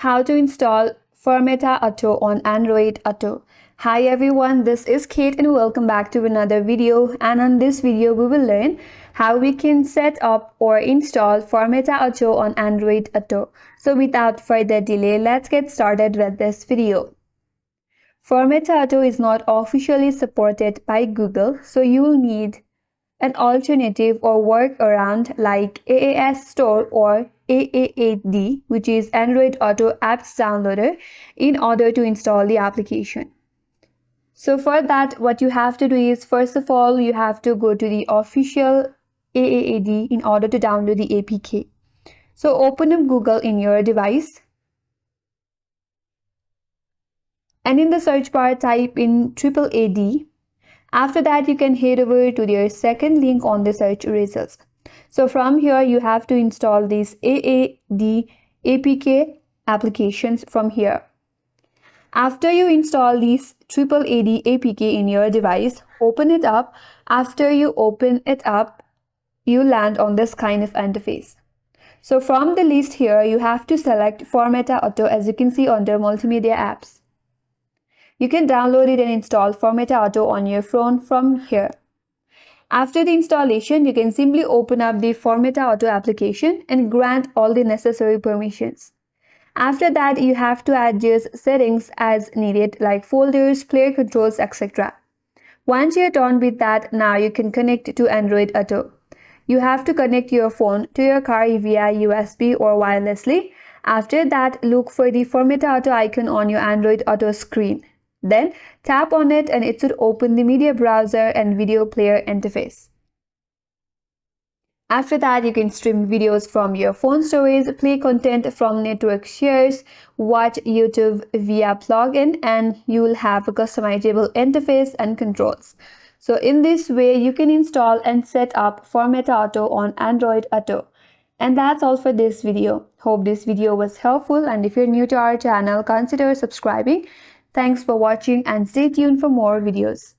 How to install Fermata Auto on Android Auto. Hi everyone, this is Kate and welcome back to another video, and on this video we will learn how we can set up or install Fermata Auto on Android Auto. So without further delay, let's get started with this video. Fermata Auto is not officially supported by Google, so you will need an alternative or workaround like AAS Store or AAD, which is Android Auto Apps Downloader, in order to install the application. So for that, what you have to do is, first of all, you have to go to the official AAD in order to download the APK. So open up Google in your device, and in the search bar type in AAD. After that, you can head over to their second link on the search results. So from here, you have to install these AAD APK applications from here. After you install these AAD APK in your device, open it up. After you open it up, you land on this kind of interface. So from the list here, you have to select Fermata Auto, as you can see under Multimedia Apps. You can download it and install Fermata Auto on your phone from here. After the installation, you can simply open up the Fermata Auto application and grant all the necessary permissions. After that, you have to adjust settings as needed, like folders, player controls, etc. Once you're done with that, now you can connect to Android Auto. You have to connect your phone to your car via USB or wirelessly. After that, look for the Fermata Auto icon on your Android Auto screen. Then tap on it and it should open the media browser and video player interface. After that, you can stream videos from your phone storage, play content from network shares, watch YouTube via plugin, and you will have a customizable interface and controls. So in this way, you can install and set up Fermata Auto on Android Auto. And that's all for this video. Hope this video was helpful, and if you're new to our channel, consider subscribing. Thanks for watching and stay tuned for more videos.